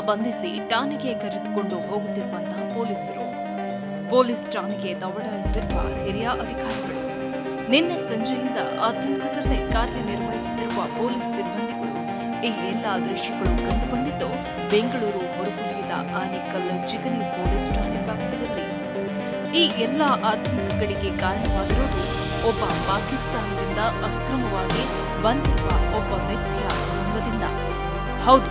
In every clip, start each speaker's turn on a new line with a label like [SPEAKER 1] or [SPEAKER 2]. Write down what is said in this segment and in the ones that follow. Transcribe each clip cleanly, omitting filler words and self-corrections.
[SPEAKER 1] ಬಂಧಿಸಿ ಠಾಣೆಗೆ ಕರೆದುಕೊಂಡು ಹೋಗುತ್ತಿರುವಂತಹ ಪೊಲೀಸ್ ಠಾಣೆಗೆ ದೌಡಾಯಿಸಿರುವ ಹಿರಿಯ ಅಧಿಕಾರಿಗಳು. ನಿನ್ನೆ ಸಂಜೆಯಿಂದ ಆತಂಕದಲ್ಲೇ ಕಾರ್ಯನಿರ್ವಹಿಸುತ್ತಿರುವ ಪೊಲೀಸ್ ಸಿಬ್ಬಂದಿಗಳು. ಈ ಎಲ್ಲಾ ದೃಶ್ಯಗಳು ಕಂಡುಬಂದಿದ್ದು ಬೆಂಗಳೂರು ಹೊರವಲಯದ ಆನೇಕಲ್ ಜಿಗಣಿ ಪೊಲೀಸ್ ಠಾಣೆ ವ್ಯಾಪ್ತಿಯಲ್ಲಿ. ಈ ಎಲ್ಲಾ ಆತಂಕಗಳಿಗೆ ಕಾರಣವಾಗಿರುವುದು ಒಬ್ಬ ಪಾಕಿಸ್ತಾನದಿಂದ ಅಕ್ರಮವಾಗಿ ಬಂದಿರುವ ಒಬ್ಬ ವ್ಯಕ್ತಿಯ ಕುಟುಂಬದಿಂದ. ಹೌದು,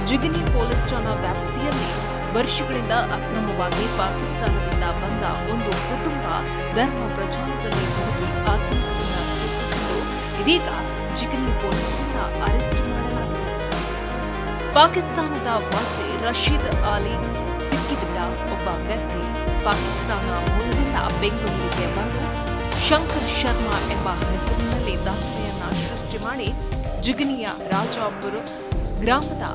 [SPEAKER 1] ಜಿಗಣಿ ಪೊಲೀಸ್ ಠಾಣಾ ವ್ಯಾಪ್ತಿಯಲ್ಲಿ ವರ್ಷಗಳಿಂದ ಅಕ್ರಮವಾಗಿ ಪಾಕಿಸ್ತಾನದಿಂದ ಬಂದ ಒಂದು ಕುಟುಂಬ ಧರ್ಮ ಪ್ರಚಾರದಲ್ಲಿ ತೊಡಗಿ ಆತಂಕವನ್ನು ಸೃಷ್ಟಿಸಿದ್ದು ಇದೀಗ ಜಿಗಣಿ ಪೊಲೀಸರಿಂದ ಅರೆಸ್ಟ್ ಮಾಡಲಾಗಿದೆ. ಪಾಕಿಸ್ತಾನದ ವಾಸಿ ರಶೀದ್ ಆಲಿ ಸಿಕ್ಕಿಬಿದ್ದ ಒಬ್ಬ ವ್ಯಕ್ತಿ ಪಾಕಿಸ್ತಾನ ಮೂಲದಿಂದ ಬೆಂಗಳೂರಿಗೆ ಬಂದು ಶಂಕರ್ ಶರ್ಮಾ ಎಂಬ ಹೆಸರಿನಲ್ಲಿ ದಾಖಲೆಯನ್ನ ಸೃಷ್ಟಿ ಮಾಡಿ ಜಿಗಣಿಯ ರಾಜಾಪುರ ಗ್ರಾಮದ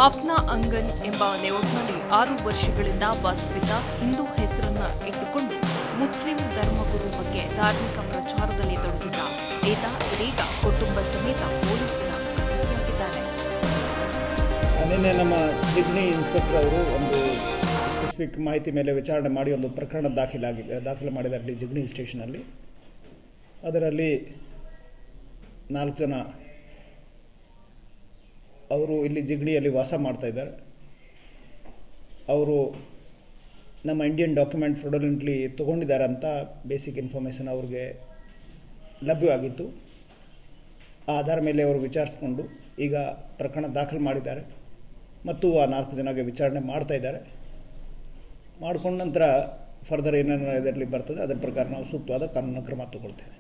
[SPEAKER 1] ಅಪ್ನಾ ಅಂಗನ್ ಎಂಬ ಲೇಔಟ್ನಲ್ಲಿ 6 ವರ್ಷಗಳಿಂದ ವಾಸವಿದ್ದ ಹಿಂದೂ ಹೆಸರನ್ನ ಇಟ್ಟುಕೊಂಡು ಮುಸ್ಲಿಂ ಧರ್ಮಗುರು ಬಗ್ಗೆ ಧಾರ್ಮಿಕ ಪ್ರಚಾರದಲ್ಲಿ ತೊಡಗಿದ್ದ ಈತ ಇದೀಗ ಕುಟುಂಬ ಸಮೇತ ಪೊಲೀಸರ ಕೈಯಾಗಿದ್ದಾರೆ.
[SPEAKER 2] ನಿನ್ನೆ ನಮ್ಮ ಜಿಗಣಿ ಇನ್ಸ್ಪೆಕ್ಟರ್ ಅವರು ಒಂದು ಸ್ಪೆಸಿಫಿಕ್ ಮಾಹಿತಿ ಮೇಲೆ ವಿಚಾರಣೆ ಮಾಡಿ ಒಂದು ಪ್ರಕರಣ ದಾಖಲೆ ಮಾಡಿದ್ದಾರೆ ಜಿಗಣಿ ಸ್ಟೇಷನಲ್ಲಿ. ಅದರಲ್ಲಿ 4 ಜನ ಅವರು ಇಲ್ಲಿ ಜಿಗಣಿಯಲ್ಲಿ ವಾಸ ಮಾಡ್ತಾ ಇದ್ದಾರೆ. ಅವರು ನಮ್ಮ ಇಂಡಿಯನ್ ಡಾಕ್ಯುಮೆಂಟ್ ಫ್ರಾಡುಲೆಂಟ್ಲಿ ತೊಗೊಂಡಿದ್ದಾರೆ ಅಂತ ಬೇಸಿಕ್ ಇನ್ಫಾರ್ಮೇಷನ್ ಅವ್ರಿಗೆ ಲಭ್ಯವಾಗಿತ್ತು. ಆ ಆಧಾರ ಮೇಲೆ ಅವರು ವಿಚಾರಿಸ್ಕೊಂಡು ಈಗ ಪ್ರಕರಣ ದಾಖಲು ಮಾಡಿದ್ದಾರೆ ಮತ್ತು ಆ 4 ಜನಗೆ ವಿಚಾರಣೆ ಮಾಡ್ತಾ ಇದ್ದಾರೆ. ಮಾಡಿಕೊಂಡ ನಂತರ ಫರ್ದರ್ ಏನೇನು ಇದರಲ್ಲಿ ಬರ್ತದೆ ಅದರ ಪ್ರಕಾರ ನಾವು ಸೂಕ್ತವಾದ ಕಾನೂನು ಕ್ರಮ ತಗೊಳ್ತೇವೆ.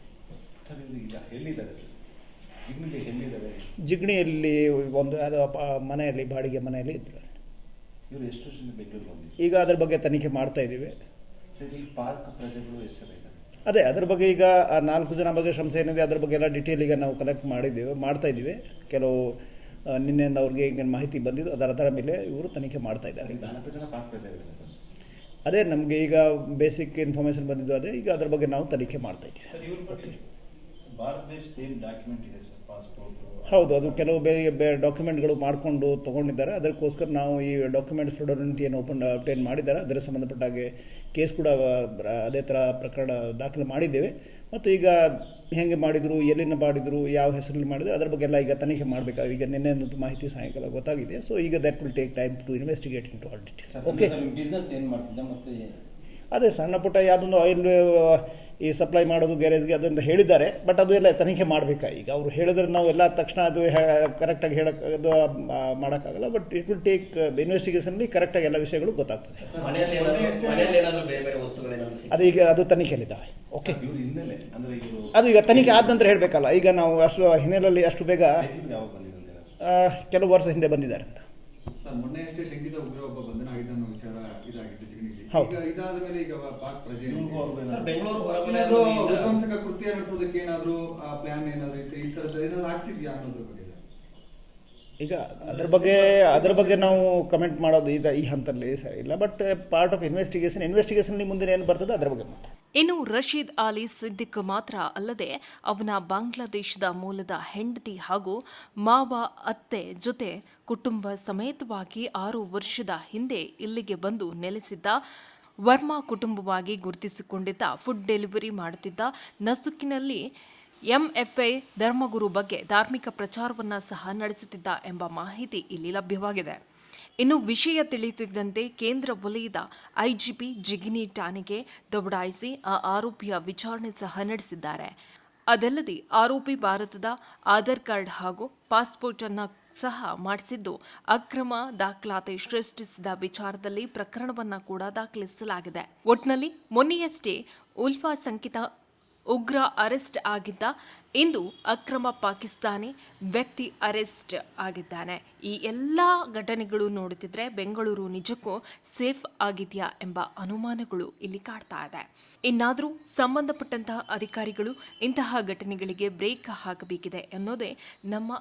[SPEAKER 2] ಜಿಗಣಿಯಲ್ಲಿ ಒಂದು ಮನೆಯಲ್ಲಿ ಬಾಡಿಗೆ ಮನೆಯಲ್ಲಿ ಇದ್ರು. ಈಗ ಅದ್ರ ಬಗ್ಗೆ ತನಿಖೆ ಮಾಡ್ತಾ ಇದ್ದೀವಿ. ಅದೇ ಅದ್ರ ಬಗ್ಗೆ ಈಗ ಆ 4 ಜನ ಬಗ್ಗೆ ಸಂಶಯ ಏನಿದೆ ಅದ್ರ ಬಗ್ಗೆ ಎಲ್ಲ ಡೀಟೇಲ್ ಈಗ ನಾವು ಕಲೆಕ್ಟ್ ಮಾಡ್ತಾ ಇದ್ದೀವಿ. ಕೆಲವು ನಿನ್ನೆಯಿಂದ ಅವ್ರಿಗೆ ಈಗ ಮಾಹಿತಿ ಬಂದಿದ್ದು ಅದರ ಮೇಲೆ ಇವರು ತನಿಖೆ ಮಾಡ್ತಾ ಇದ್ದಾರೆ. ಅದೇ ನಮಗೆ ಈಗ ಬೇಸಿಕ್ ಇನ್ಫಾರ್ಮೇಷನ್ ಬಂದಿದ್ದು ಅದೇ. ಈಗ ಅದ್ರ ಬಗ್ಗೆ ನಾವು ತನಿಖೆ ಮಾಡ್ತಾ ಇದ್ದೀವಿ. ಹೌದು, ಅದು ಕೆಲವು ಬೇರೆ ಡಾಕ್ಯುಮೆಂಟ್ಗಳು ಮಾಡಿಕೊಂಡು ತೊಗೊಂಡಿದ್ದಾರೆ. ಅದಕ್ಕೋಸ್ಕರ ನಾವು ಈ ಡಾಕ್ಯುಮೆಂಟ್ ಫ್ರಾಡುಲೆಂಟ್ ಏನು ಅಬ್ಟೈನ್ ಮಾಡಿದ್ದಾರೆ ಅದರ ಸಂಬಂಧಪಟ್ಟ ಹಾಗೆ ಕೇಸ್ ಕೂಡ ಅದೇ ಥರ ಪ್ರಕರಣ ದಾಖಲೆ ಮಾಡಿದ್ದೇವೆ. ಮತ್ತು ಈಗ ಹೆಂಗೆ ಮಾಡಿದರು, ಎಲ್ಲಿಂದ ಮಾಡಿದರು, ಯಾವ ಹೆಸರಲ್ಲಿ ಮಾಡಿದ್ರು ಅದರ ಬಗ್ಗೆ ಎಲ್ಲ ಈಗ ತನಿಖೆ ಮಾಡಬೇಕಾಗಿದೆ. ಈಗ ನಿನ್ನೆ ಮಾಹಿತಿ ಸಾಯಂಕಾಲ ಗೊತ್ತಾಗಿದೆ. ಸೊ ಈಗ that will take time to investigate into all details. Okay, ಅದೇ ಸಣ್ಣ ಪುಟ್ಟ ಯಾವುದೊಂದು ಆಯಿಲ್ ಈ ಸಪ್ಲೈ ಮಾಡೋದು ಗ್ಯಾರೇಜ್ಗೆ ಅದೊಂದು ಹೇಳಿದ್ದಾರೆ. ಬಟ್ ಅದು ಎಲ್ಲ ತನಿಖೆ ಮಾಡಬೇಕಾ. ಈಗ ಅವರು ಹೇಳಿದ್ರೆ ನಾವು ಎಲ್ಲ ತಕ್ಷಣ ಅದು ಕರೆಕ್ಟಾಗಿ ಹೇಳೋದು ಮಾಡೋಕ್ಕಾಗಲ್ಲ. ಬಟ್ ಇಟ್ ವಿಲ್ ಟೇಕ್ ಇನ್ವೆಸ್ಟಿಗೇಷನ್ಲಿ ಕರೆಕ್ಟಾಗಿ ಎಲ್ಲ ವಿಷಯಗಳು ಗೊತ್ತಾಗ್ತದೆ. ಅದು ಈಗ ಅದು ತನಿಖೆಯಲ್ಲಿದ್ದಾವೆ. ಓಕೆ, ಅದು ಈಗ ತನಿಖೆ ಆದ ನಂತರ ಹೇಳಬೇಕಲ್ಲ. ಈಗ ನಾವು ಅಷ್ಟು ಹಿನ್ನೆಲೆಯಲ್ಲಿ ಅಷ್ಟು ಬೇಗ ಕೆಲವು ವರ್ಷ ಹಿಂದೆ ಬಂದಿದ್ದಾರೆ ಅಂತ.
[SPEAKER 3] ಮೊನ್ನೆಯಷ್ಟೇ ಶಂಕಿತ ಉಗ್ರ ಒಬ್ಬ ಬಂಧನ ಆಗಿದ್ದ ಅನ್ನೋ ವಿಚಾರ ಇದಾಗಿತ್ತು ಜಿಗಣಿಯಲ್ಲಿ. ಇದಾದ ಮೇಲೆ ಈಗ ಪಾಕ್ ಪ್ರಜೆ ವಿಧ್ವಂಸಕ ಕೃತ್ಯ ನಡೆಸೋದಕ್ಕೆ ಏನಾದ್ರು ಪ್ಲಾನ್ ಏನಾದ್ರು ಇತ್ತು, ಈ ತರದ ಏನಾದ್ರು ಆಗ್ತಿದ್ಯಾ ಅನ್ನೋದ್ರ ಬಗ್ಗೆ?
[SPEAKER 2] ಈಗ ಅದ್ರ ಬಗ್ಗೆ ನಾವು ಕಮೆಂಟ್ ಮಾಡೋದು ಈಗ ಈ ಹಂತದಲ್ಲಿ ಸರಿ ಇಲ್ಲ. ಬಟ್ ಪಾರ್ಟ್ ಆಫ್ ಇನ್ವೆಸ್ಟಿಗೇಷನ್ ಮುಂದೆ ಏನು ಬರ್ತದೆ ಅದರ ಬಗ್ಗೆ ಮಾತ್ರ.
[SPEAKER 1] ಇನ್ನು ರಶೀದ್ ಆಲಿ ಸಿದ್ದಿಕ್ ಮಾತ್ರ ಅಲ್ಲದೆ ಅವನ ಬಾಂಗ್ಲಾದೇಶದ ಮೂಲದ ಹೆಂಡತಿ ಹಾಗೂ ಮಾವ ಅತ್ತೆ ಜೊತೆ ಕುಟುಂಬ ಸಮೇತವಾಗಿ 6 ವರ್ಷದ ಹಿಂದೆ ಇಲ್ಲಿಗೆ ಬಂದು ನೆಲೆಸಿದ್ದ ವರ್ಮಾ ಕುಟುಂಬವಾಗಿ ಗುರುತಿಸಿಕೊಂಡಿದ್ದ ಫುಡ್ ಡೆಲಿವರಿ ಮಾಡುತ್ತಿದ್ದ ನಸುಕಿನಲ್ಲಿ ಎಂಎಫ್ಐ ಧರ್ಮಗುರು ಬಗ್ಗೆ ಧಾರ್ಮಿಕ ಪ್ರಚಾರವನ್ನು ಸಹ ನಡೆಸುತ್ತಿದ್ದ ಎಂಬ ಮಾಹಿತಿ ಇಲ್ಲಿ ಲಭ್ಯವಾಗಿದೆ. ಇನ್ನು ವಿಷಯ ತಿಳಿಯುತ್ತಿದ್ದಂತೆ ಕೇಂದ್ರ ವಲಯದ ಐಜಿಪಿ ಜಿಗಣಿ ಠಾಣೆಗೆ ದೌಡಾಯಿಸಿ ಆ ಆರೋಪಿಯ ವಿಚಾರಣೆ ಸಹ ನಡೆಸಿದ್ದಾರೆ. ಅದಲ್ಲದೆ ಆರೋಪಿ ಭಾರತದ ಆಧಾರ್ ಕಾರ್ಡ್ ಹಾಗೂ ಪಾಸ್ಪೋರ್ಟ್ ಅನ್ನು ಸಹ ಮಾಡಿಸಿದ್ದು ಅಕ್ರಮ ದಾಖಲಾತಿ ಸೃಷ್ಟಿಸಿದ ವಿಚಾರದಲ್ಲಿ ಪ್ರಕರಣವನ್ನು ಕೂಡ ದಾಖಲಿಸಲಾಗಿದೆ. ಒಟ್ನಲ್ಲಿ ಮೊನ್ನೆಯಷ್ಟೇ ಉಲ್ಫಾ ಸಂಕಿತ ಉಗ್ರ ಅರೆಸ್ಟ್ ಆಗಿದ್ದ. ಇಂದು ಅಕ್ರಮ ಪಾಕಿಸ್ತಾನಿ ವ್ಯಕ್ತಿ ಅರೆಸ್ಟ್ ಆಗಿದ್ದಾನೆ. ಈ ಎಲ್ಲ ಘಟನೆಗಳು ನೋಡುತ್ತಿದ್ರೆ ಬೆಂಗಳೂರು ನಿಜಕ್ಕೂ ಸೇಫ್ ಆಗಿದೆಯಾ ಎಂಬ ಅನುಮಾನಗಳು ಇಲ್ಲಿ ಕಾಡ್ತಾ ಇದೆ. ಇನ್ನಾದರೂ ಸಂಬಂಧಪಟ್ಟಂತಹ ಅಧಿಕಾರಿಗಳು ಇಂತಹ ಘಟನೆಗಳಿಗೆ ಬ್ರೇಕ್ ಹಾಕಬೇಕಿದೆ ಅನ್ನೋದೇ ನಮ್ಮ